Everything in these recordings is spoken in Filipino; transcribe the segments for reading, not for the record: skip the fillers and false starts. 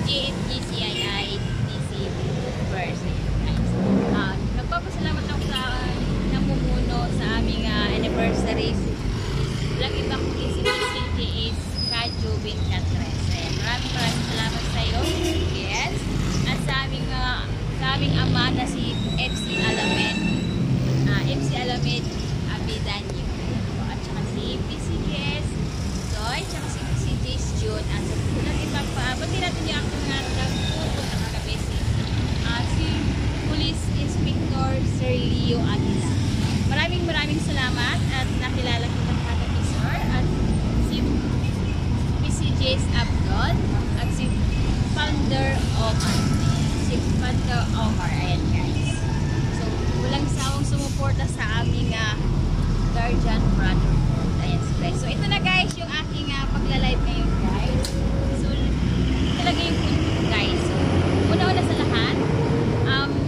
GCII DC first. Nagpapasalamat ako sa namumuno sa aming anniversary. Walang iba kundi si PCG is Kajubing Catres. Maraming salamat sa iyo. Yes. At sa aming ama na si FC Alamed. FC Alamed Abidanyo. At saka si PCGS Joy. At saka si PCGS June. At sa walang iba pa. Ba't natin yung aking mga nagpupunta na kagabi si Police Inspector Sir Leo Aguila. Maraming salamat at nakilala kita kagabi, sir. At si PCGS Abdul at si Founder Omar. Ayan guys. So, walang sawang sumuporta sa aming Guardian Brotherhood. Ayan guys. So, ito na guys yung aking pagla-live ngayon guys. So, talaga yung punto guys. So, una-una sa lahat,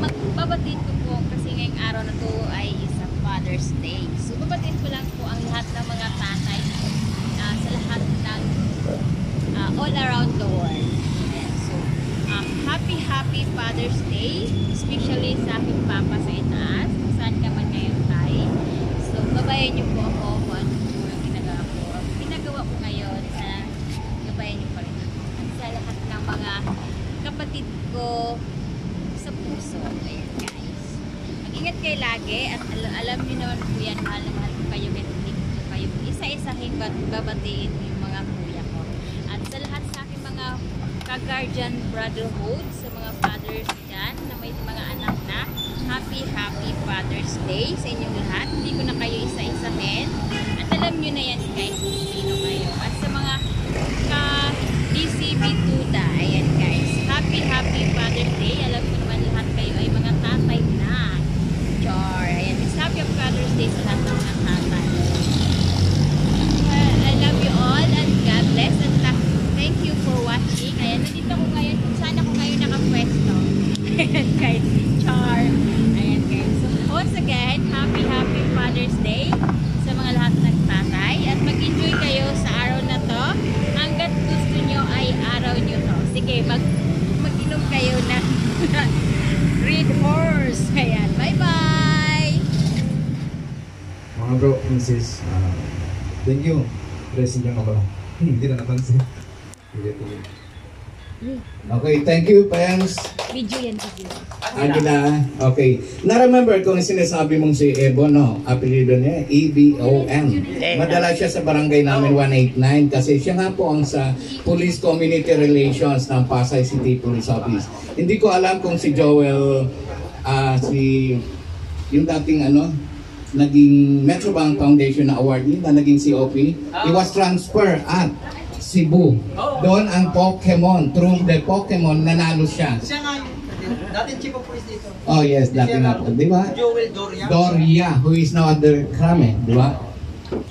magbabatid ko po kasi ngayong araw na to ay isang Father's Day. So, babatid ko lang po ang lahat ng mga tatay sa lahat ng all around the world. Ayan. So, happy Father's Day, especially sa aking papa sa itaas, kung saan ka man ngayon tayo. So, gabayan niyo po ako kung ano po ang ginagawa ko ngayon. Gabayan niyo pa rin at sa lahat ng mga kapatid ko sa puso. Ayan guys. Mag-ingat kayo lagi at alam niyo naman po yan, mahal na mahal ko kayo, hindi ko kayo isa-isahin babatiin yung mga kuya ko. At sa lahat sa aking mga ka-Guardian Brotherhood, sa mga fathers dyan na may mga anak na, happy Father's Day sa inyong lahat. Hindi ko na kayo isa-isahin at alam nyo na yan guys kung sino kayo. At sa mga ka-DCB Tuda, ayan guys, happy Father's Day. Alam ko naman lahat kayo ay mga tatay na. Char, ayan, happy Father's Day sa lahat ng mga tatay. I love you all and God bless and thank you for watching. Ayan, nandito ko ngayon kung saan ako ngayon nakapwesto. Ayan guys, char. Ayan guys. So once again, happy Father's Day sa mga lahat ng tatay. At mag-enjoy kayo sa araw na to. Hanggat gusto nyo ay araw nyo to. Sige, mag-inom kayo ng Red Horse. Ayan, bye-bye! Mga bro, Mrs. Thank you. President ako lang. Hindi na napansin. Okay, thank you, Pengs. Video yan, video. Agila, okay. Na-remember kung sinasabi mong si Ebon, no? Apelido niya, EBON. Madala siya sa barangay namin 189 kasi siya nga po ang sa Police Community Relations ng Pasay City Police Office. Hindi ko alam kung si Joel, yung dating naging Metrobank Foundation na awardee na naging COP, he was transferred at Cebu. Doon ang Pokemon, through the Pokemon, nanalo siya. Siya nga, dating chief of police dito. Oh yes, dati nga po, di ba? Joel Doria. Doria, who is now under Krame, di ba?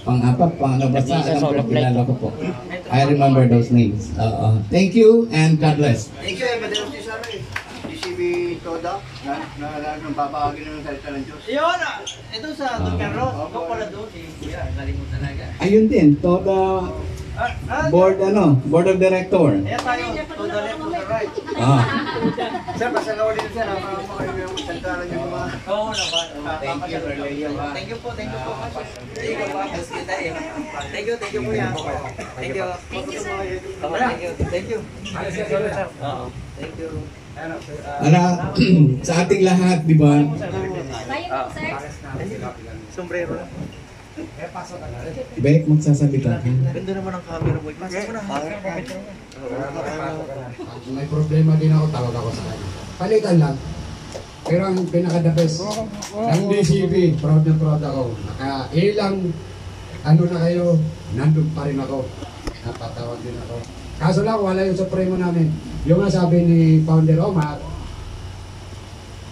Pang-apat, pang-basta, kilala ko po. I remember those names. Thank you and God bless. Thank you, Madam Cesar. DCB Toda, na nung babahagi ng salita ng Diyos. Yun, ito sa Dr. Ross. Ito pala doon, si Kuya, galing mo talaga. Ayun din, Toda Board of Director. Ayan tayo, to the left, to the right. Sir, pasalaw din sir, yung salita ng Diyos mga... Oo naman. Thank you, Sir Leo. Thank you po. Thank you po. Thank you, Kuya. Thank you. Thank you. Thank you. Sa ating lahat, di ba? Sombrero. Ibig magsasalita. Ganda naman ang camera mo. Pasok mo na. May problema din ako, tawag ako sa kanya. Palitan lang. Pero ang pinaka-the best ng DCB, proud na proud ako. Nakailang na kayo, nandun pa rin ako. Napatawag din ako. Kaso lang, wala yung supremo namin. Yung nga sabi ni Founder Omar,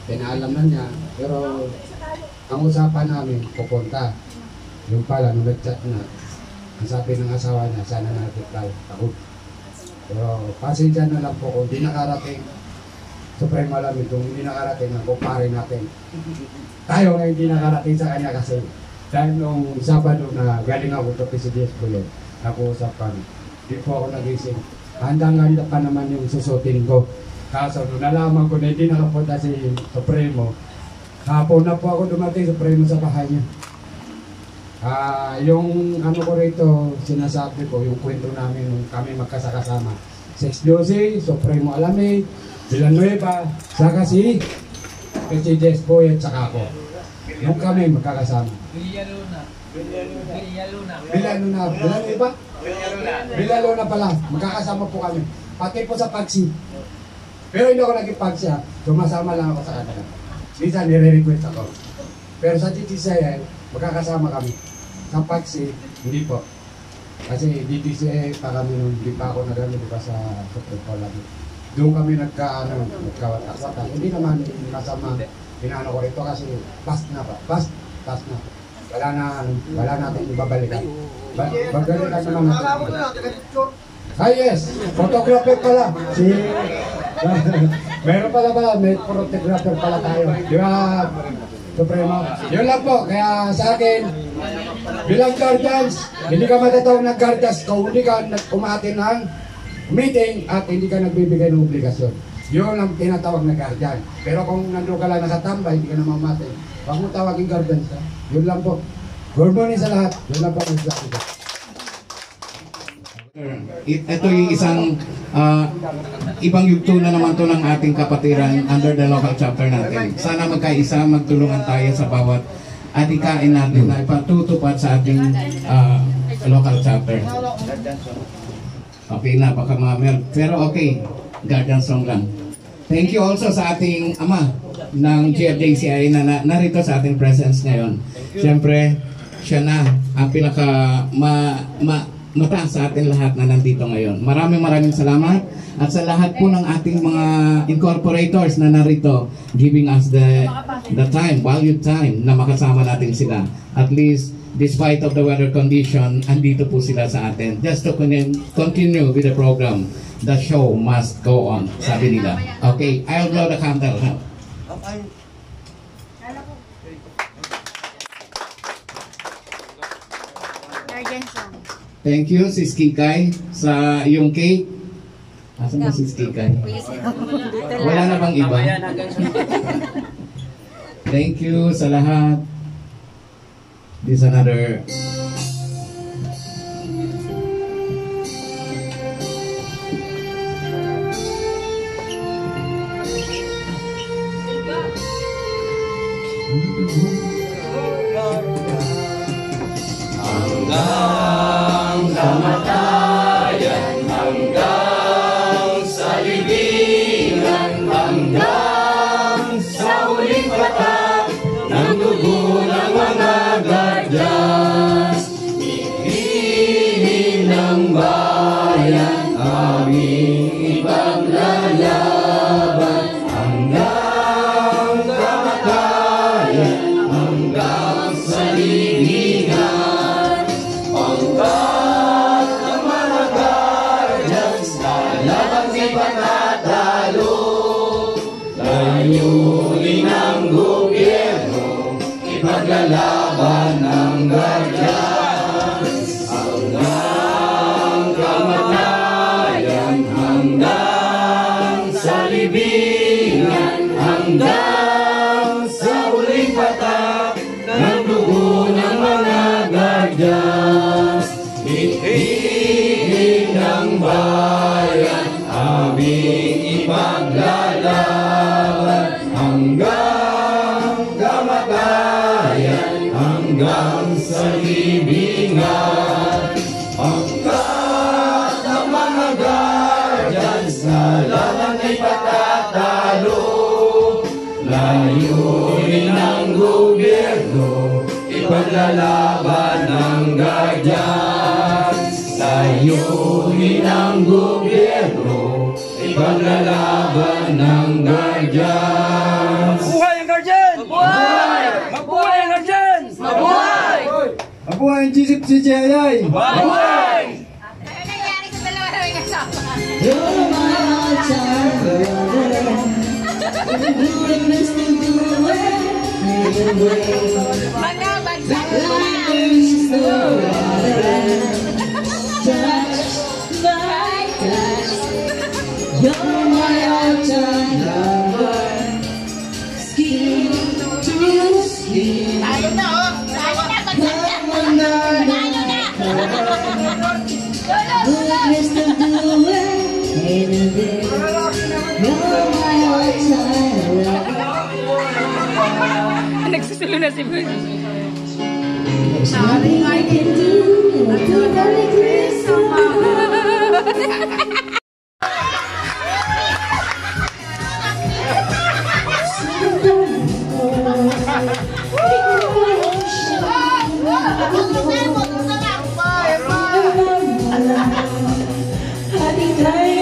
pinaalam na niya, pero ang usapan namin, pupunta. Yung pala, nung nag-chat na, ang sabi ng asawa niya, sana natin tayo takot. Pero pasensya na lang po kung di nakarating, supremo alam kung hindi nakarating, ang kumpare natin. Tayo nga hindi nakarating sa kanya kasi dahil nung Sabado na galing ako sa PCDS ko yun, nakuusapan, di po ako nagising. handang-handa pa naman yung susutin ko. Kaso nung nalaman ko na hindi nakapunta si Supremo, hapon na po ako dumating Supremo sa bahay niya. Yung ano ko rito, sinasabi ko, yung kwento namin nung kami magkasakasama. 6-12, Supremo Alamay, Villanueva, saka si Jess Boy at saka ako. Nung kami magkakasama. Villanueva? Villalona pala, magkakasama po kami. Pati po sa pagsi. Pero hindi ako naging pagsi ha, sumasama lang ako sa kanila. Minsan nire-request ako. Pero sa DTCI, magkakasama kami. Sa pagsi, hindi po. Kasi DTCI pa kami nung di pa ako nagamit pa sa Supremo lagi. Doon kami nagkawatak-watak. Hindi naman masama. Pinano ko rito kasi past na pa. Past na. Wala natin ibabalikan. Babalikan naman natin. Yes! Photographer pala. Meron pala, may photographer pala tayo. Di ba, Supremo? Yun lang po. Kaya sa akin, bilang guardians, hindi ka matatawag ng guardians kung hindi ka umatin ng meeting at hindi ka nagbibigay ng obligasyon. Yun ang tinatawag na guardian. Pero kung nandun ka lang nakatambay, hindi ka na mamatin. Huwag mo tawagin guardians ka. Yun lang po. Good morning sa lahat. Yun lang po ang sabi ko. Ito yung isang ibang yugto na naman to ng ating kapatiran under the local chapter natin. Sana magkaisa, magtulungan tayo sa bawat adikain natin na ipatutupad sa ating local chapter. Okay na, baka mga pero okay, guardian song lang. Thank you also sa ating ama ng GFJCI na narito sa ating presence ngayon. Siyempre, siya na ang pinaka mata sa atin lahat na nandito ngayon. Maraming salamat at sa lahat po ng ating mga incorporators na narito giving us the time, valued time na makasama natin sila. At least despite of the weather condition, andito po sila sa atin. Just to continue with the program, the show must go on, sabi nila. Okay, I'll blow the candle now. Thank you, Sis Kikay, sa iyong cake. Asan ba Sis Kikay? Wala na bang iba? Thank you sa lahat. This is another... Hanggang kamatayan, hanggang sa libingan, hanggang sa huling patak ng dugo ng mga guardians, ibigin ng bayan aming ipaglalaban hanggang kamatayan, hanggang sa libingan. Pangkat ang mga guardians na labang di panatalo, layunin ng gobyerno, ipaglalaban ng guardians hanggang kamatayan, hanggang sa libingan, hanggang sa huling patak ng dugo ng mga guardians. Ibigin ng bayan aming ipaglalaban hanggang kamatayan, hanggang sa libingan. Pangkat ang mga guardians na laban ay patatalo, layunin ng gobyerno, ipaglalaban ng guardians. Layunin ng gobyerno, ipaglalaban ng guardians. Mabuhay ang guardians! Mabuhay! Mabuhay ang guardians! Mabuhay! Mabuhay ang GCPCI! Mabuhay! Ano nangyari sa dalawa na may kasama? You're my child, Mga bagsak na! touch my touch. You're my all-time lover. Skin to skin. Tayo na, oh. Tayo na, consent na. Tayo na. Goodness to do it in a day. You're my all-time lover. Nagsusulo na si Bud. There's nothing I can do to make this Happy time.